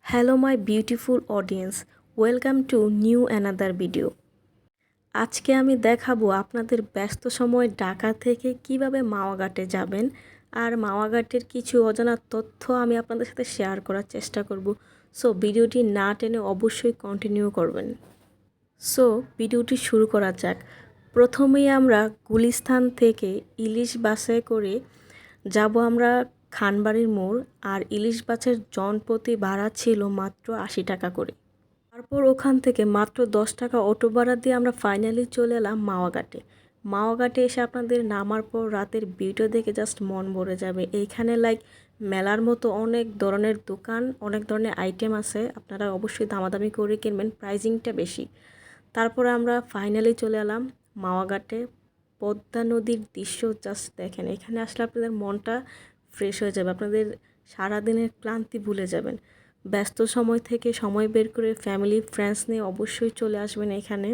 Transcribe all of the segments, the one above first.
Hello my beautiful audience, welcome to new another video. আজকে আমি দেখাবো আপনাদের ব্যস্ত সময় ঢাকা থেকে কিভাবে মাওয়াঘাটে যাবেন, আর মাওয়াঘাটের কিছু অজানা তথ্য আমি আপনাদের সাথে শেয়ার করার চেষ্টা করব। সো ভিডিওটি না টেনে অবশ্যই কন্টিনিউ করবেন। সো ভিডিওটি শুরু করা যাক। প্রথমেই আমরা গুলিস্তান থেকে ইলিশ বাসে করে যাব আমরা খানবাড়ির মোড়, আর ইলিশ বাসের জনপ্রতি ভাড়া ছিল মাত্র 80 টাকা করে। তারপর ওখান থেকে মাত্র 10 টাকা অটো ভাড়া দিয়ে আমরা ফাইনালি চলে এলাম মাওয়াঘাটে। মাওয়াঘাটে এসে আপনাদের নামার পর রাতের ভিউটা দেখে জাস্ট মন ভরে যাবে। এইখানে লাইক মেলার মতো অনেক ধরনের দোকান, অনেক ধরনের আইটেম আছে, আপনারা অবশ্যই দামাদামি করে কিনবেন, প্রাইজিংটা বেশি। তারপরে আমরা ফাইনালি চলে এলাম মাওয়াঘাটে। পদ্মা নদীর দৃশ্য জাস্ট দেখেন, এখানে আসলে আপনাদের মনটা ফ্রেশ হয়ে যাবে, আপনাদের সারাদিনের ক্লান্তি ভুলে যাবেন। ব্যস্ত সময় থেকে সময় বের করে ফ্যামিলি ফ্রেন্ডস নিয়ে অবশ্যই চলে আসবেন এখানে।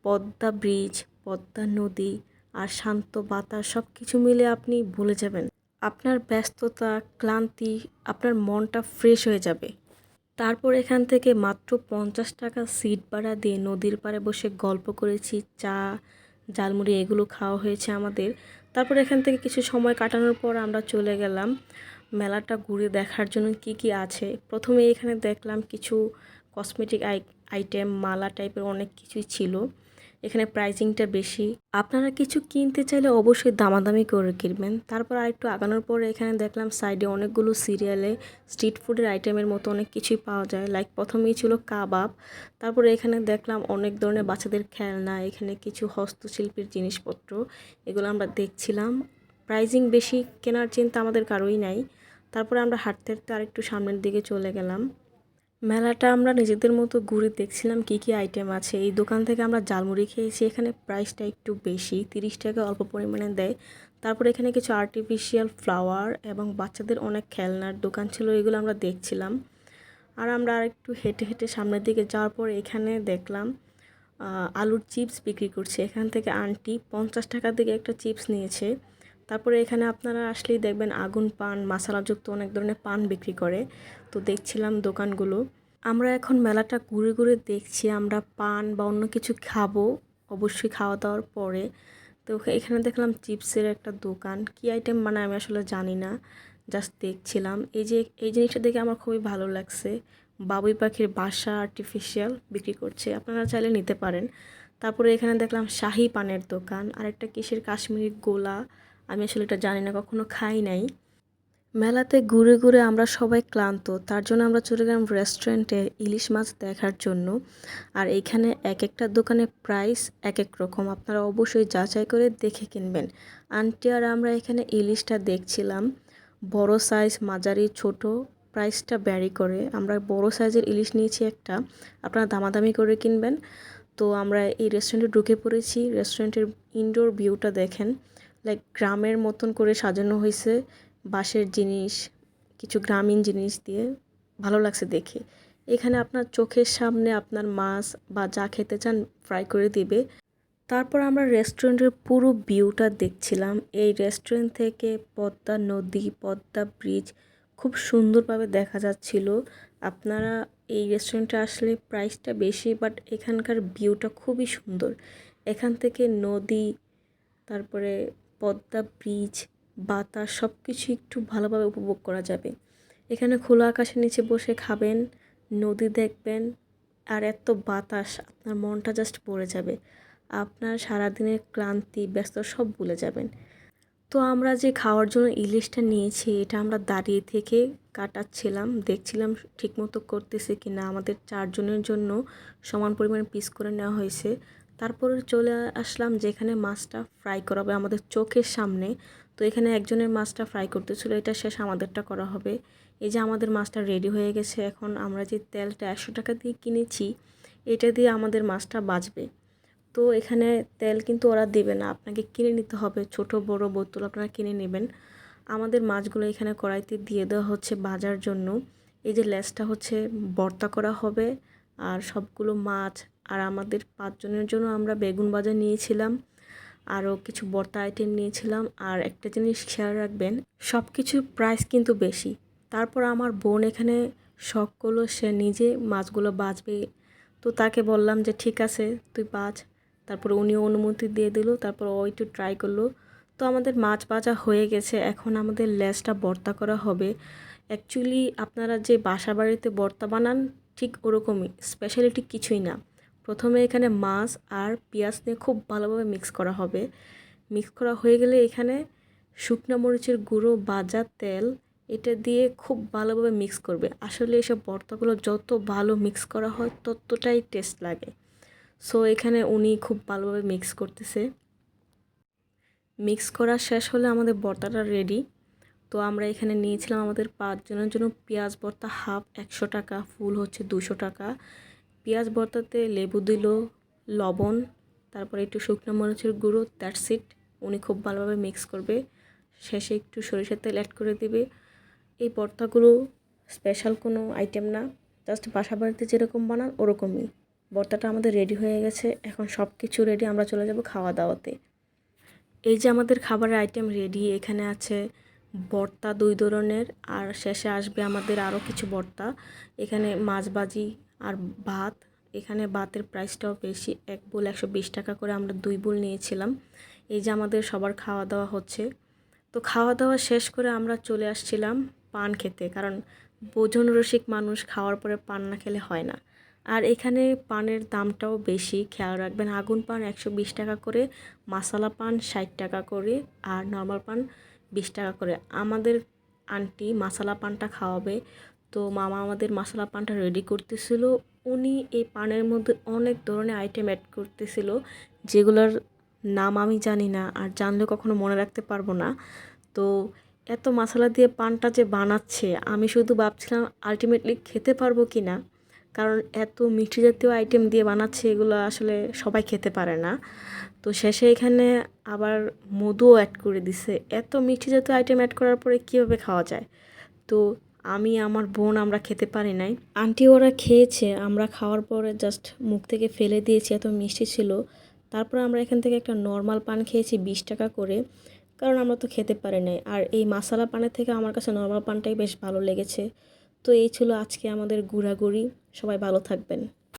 পদ্মা ব্রিজ, পদ্মা নদী আর শান্ত বাতাস সব কিছু মিলে আপনি ভুলে যাবেন আপনার ব্যস্ততা, ক্লান্তি, আপনার মনটা ফ্রেশ হয়ে যাবে। তারপর এখান থেকে মাত্র 50 টাকা সিট ভাড়া দিয়ে নদীর পাড়ে বসে গল্প করেছি, চা, ঝালমুড়ি এগুলো খাওয়া হয়েছে আমাদের। তারপর এখান থেকে কিছু সময় কাটানোর পর আমরা চলে গেলাম মেলাটা ঘুরে দেখার জন্য কি কি আছে। প্রথমে এখানে দেখলাম কিছু কসমেটিক আইটেম, মালা টাইপের অনেক কিছুই ছিল। এখানে প্রাইসিংটা বেশি, আপনারা কিছু কিনতে চাইলে অবশ্যই দামাদামি করে কিনবেন। তারপর আরেকটু আগানোর পরে এখানে দেখলাম সাইডে অনেকগুলো সিরিয়ালে স্ট্রিট ফুডের আইটেমের মতো অনেক কিছুই পাওয়া যায়। লাইক প্রথমেই ছিল কাবাব, তারপরে এখানে দেখলাম অনেক ধরনের বাচ্চাদের খেলনা, এখানে কিছু হস্তশিল্পের জিনিসপত্র, এগুলো আমরা দেখছিলাম। প্রাইজিং বেশি, কেনার চিন্তা আমাদের কারোই নাই। তারপরে আমরা হাঁটতে হাঁটতে আরেকটু সামনের দিকে চলে গেলাম। মেলাটা আমরা নিজেদের মতো ঘুরে দেখছিলাম কি কি আইটেম আছে। এই দোকান থেকে আমরা ঝালমুড়ি খেয়েছি, এখানে প্রাইসটা একটু বেশি, 30 টাকা অল্প পরিমাণে দেয়। তারপরে এখানে কিছু আর্টিফিশিয়াল ফ্লাওয়ার এবং বাচ্চাদের অনেক খেলনার দোকান ছিল, এগুলো আমরা দেখছিলাম। আর আমরা আরেকটু হেঁটে হেঁটে সামনের দিকে যাওয়ার পর এখানে দেখলাম আলুর চিপস বিক্রি করছে। এখান থেকে আন্টি 50 টাকা থেকে একটা চিপস নিয়েছে। তারপরে এখানে আপনারা আসলেই দেখবেন আগুন পান, মশলাযুক্ত অনেক ধরনের পান বিক্রি করে। তো দেখছিলাম দোকানগুলো। আমরা এখন মেলাটা ঘুরে ঘুরে দেখছি আমরা পান বা অন্য কিছু খাবো অবশ্যই খাওয়া দাওয়ার পরে। তো এখানে দেখলাম চিপসের একটা দোকান, কি আইটেম বানায় আমি আসলে জানি না, জাস্ট দেখছিলাম। এই জিনিসটা দেখে আমার খুবই ভালো লাগছে। বাবুই পাখির বাসা আর্টিফিশিয়াল বিক্রি করছে, আপনারা চাইলে নিতে পারেন। তারপরে এখানে দেখলাম শাহি পানের দোকান, আর একটা কিসের কাশ্মীরি গোলা, আমি আসলে এটা জানি না, কখনো খাই নাই। মেলাতে ঘুরে ঘুরে আমরা সবাই ক্লান্ত, তার জন্য আমরা চলে গেলাম রেস্টুরেন্টে ইলিশ মাছ দেখার জন্য। আর এইখানে এক একটা দোকানে প্রাইস এক এক রকম, আপনারা অবশ্যই যাচাই করে দেখে কিনবেন। আন্টি আর আমরা এখানে ইলিশটা দেখছিলাম, বড় সাইজ, মাঝারি, ছোট, প্রাইসটা ভ্যারি করে। আমরা বড় সাইজের ইলিশ নিয়েছি একটা, আপনারা দামাদামি করে কিনবেন। তো আমরা এই রেস্টুরেন্টে ঢুকে পড়েছি। রেস্টুরেন্টের ইনডোর ভিউটা দেখেন, লাইক গ্রামের মতন করে সাজানো হয়েছে, বাঁশের জিনিস, কিছু গ্রামীণ জিনিস দিয়ে, ভালো লাগছে দেখে। এখানে আপনার চোখের সামনে আপনার মাছ বা যা খেতে চান ফ্রাই করে দিবে। তারপর আমরা রেস্টুরেন্টের পুরো ভিউটা দেখছিলাম। এই রেস্টুরেন্ট থেকে পদ্মা নদী, পদ্মা ব্রিজ খুব সুন্দরভাবে দেখা যাচ্ছিল। আপনারা এই রেস্টুরেন্টে আসলে প্রাইসটা বেশি, বাট এখানকার ভিউটা খুবই সুন্দর। এখান থেকে নদী, তারপরে পদ্মা ব্রিজ, বাতাস সব কিছু একটু ভালোভাবে উপভোগ করা যাবে। এখানে খোলা আকাশের নিচে বসে খাবেন, নদী দেখবেন, আর এত বাতাস, আপনার মনটা জাস্ট ভরে যাবে, আপনার সারাদিনের ক্লান্তি, ব্যস্ত সব ভুলে যাবেন। তো আমরা যে খাওয়ার জন্য ইলিশটা নিয়েছি, এটা আমরা দাঁড়িয়ে থেকে কাটাচ্ছিলাম, দেখছিলাম ঠিকমতো করতেছে কি না। আমাদের 4 জনের জন্য সমান পরিমাণ পিস করে নেওয়া হয়েছে। তারপরে চলে আসলাম যেখানে মাছটা ফ্রাই করা হবে আমাদের চোখের সামনে। তো এখানে একজনের মাছটা ফ্রাই করতেছিল, এটা শেষ আমাদেরটা করা হবে। এই যে আমাদের মাছটা রেডি হয়ে গেছে। এখন আমরা যে তেলটা 100 টাকা দিয়ে কিনেছি, এটা দিয়ে আমাদের মাছটা বাজবে। তো এখানে তেল কিন্তু ওরা দেবে না, আপনাকে কিনে নিতে হবে, ছোট বড় বোতল আপনারা কিনে নেবেন। আমাদের মাছগুলো এখানে কড়াইতে দিয়ে দেওয়া হচ্ছে ভাজার জন্য। এই যে লেজটা হচ্ছে ভর্তা করা হবে, আর সবগুলো মাছ। আর আমাদের 5 জনের জন্য আমরা বেগুন ভাজা নিয়েছিলাম, আরও কিছু ভর্তা আইটেম নিয়েছিলাম। আর একটা জিনিস খেয়াল রাখবেন, সব কিছুর প্রাইস কিন্তু বেশি। তারপর আমার বোন এখানে শখ করলো সে নিজে মাছগুলো ভাজবে। তো তাকে বললাম যে ঠিক আছে তুই ভাজ। তারপর উনিও অনুমতি দিয়ে দিল। তারপর ও একটু ট্রাই করলো। তো আমাদের মাছ ভাজা হয়ে গেছে। এখন আমাদের লেজটা ভর্তা করা হবে। অ্যাকচুয়ালি আপনারা যে বাসা বাড়িতে ভর্তা বানান ঠিক ওরকমই, স্পেশালিটি কিছুই না। প্রথমে এখানে মাছ আর পেঁয়াজ নিয়ে খুব ভালোভাবে মিক্স করা হবে। মিক্স করা হয়ে গেলে এখানে শুকনো মরিচের গুঁড়ো, ভাজা তেল এটা দিয়ে খুব ভালোভাবে মিক্স করবে। আসলে এসব ভর্তাগুলো যত ভালো মিক্স করা হয় ততটাই টেস্ট লাগে। সো এখানে উনি খুব ভালোভাবে মিক্স করতেছে। মিক্স করা শেষ হলে আমাদের ভর্তাটা রেডি। তো আমরা এখানে নিয়েছিলাম আমাদের 5 জনের জন্য পেঁয়াজ ভর্তা হাফ 100 টাকা, ফুল হচ্ছে 200 টাকা। পেঁয়াজ ভর্তাতে লেবু দিল, লবণ, তারপরে একটু শুকনো মরিচের গুঁড়ো, দ্যাটস ইট। উনি খুব ভালোভাবে মিক্স করবে। শেষে একটু সরিষার তেল অ্যাড করে দিবে। এই ভর্তাগুলো স্পেশাল কোনো আইটেম না, জাস্ট বাসা বাড়িতে যেরকম বানান ওরকমই। ভর্তাটা আমাদের রেডি হয়ে গেছে। এখন সব কিছু রেডি, আমরা চলে যাব খাওয়া দাওয়াতে। এই যে আমাদের খাবারের আইটেম রেডি। এখানে আছে ভর্তা 2 ধরনের, আর শেষে আসবে আমাদের আরও কিছু ভর্তা। এখানে মাছ ভাজি আর ভাত। এখানে ভাতের প্রাইসটাও বেশি, 1 বোল 120 টাকা করে, আমরা 2 বোল নিয়েছিলাম। এই যে আমাদের সবার খাওয়া দাওয়া হচ্ছে। তো খাওয়া দাওয়া শেষ করে আমরা চলে আসছিলাম পান খেতে, কারণ ভোজন রসিক মানুষ, খাওয়ার পরে পান না খেলে হয় না। আর এখানে পানের দামটাও বেশি, খেয়াল রাখবেন। আগুন পান 120 টাকা করে, মশলা পান 60 টাকা করে, আর নর্মাল পান 20 টাকা করে। আমাদের আন্টি মশলা পানটা খাওয়াবে, তো মামা আমাদের মশলা পানটা রেডি করতেছিল। উনি এই পানের মধ্যে অনেক ধরনের আইটেম অ্যাড করতেছিল, যেগুলোর নাম আমি জানি না, আর জানলেও কখনো মনে রাখতে পারবো না। তো এত মশলা দিয়ে পানটা যে বানাচ্ছে, আমি শুধু ভাবছিলাম আলটিমেটলি খেতে পারবো কি না, কারণ এত মিষ্টি জাতীয় আইটেম দিয়ে বানাচ্ছে, এগুলো আসলে সবাই খেতে পারে না। তো শেষে এখানে আবার মধুও অ্যাড করে দিছে। এত মিষ্টি জাতীয় আইটেম অ্যাড করার পরে কীভাবে খাওয়া যায়? তো আমি, আমার বোন, আমরা খেতে পারি নাই। আন্টি ওরা খেয়েছে, আমরা খাওয়ার পরে জাস্ট মুখ থেকে ফেলে দিয়েছি, এত মিষ্টি ছিল। তারপর আমরা এখান থেকে একটা নর্মাল পান খেয়েছি 20 টাকা করে, কারণ আমরা তো খেতে পারি নাই। আর এই মশলা পানের থেকে আমার কাছে নর্মাল পানটাই বেশ ভালো লেগেছে। তো এই ছিল আজকে আমাদের ঘোরাঘুরি। সবাই ভালো থাকবেন।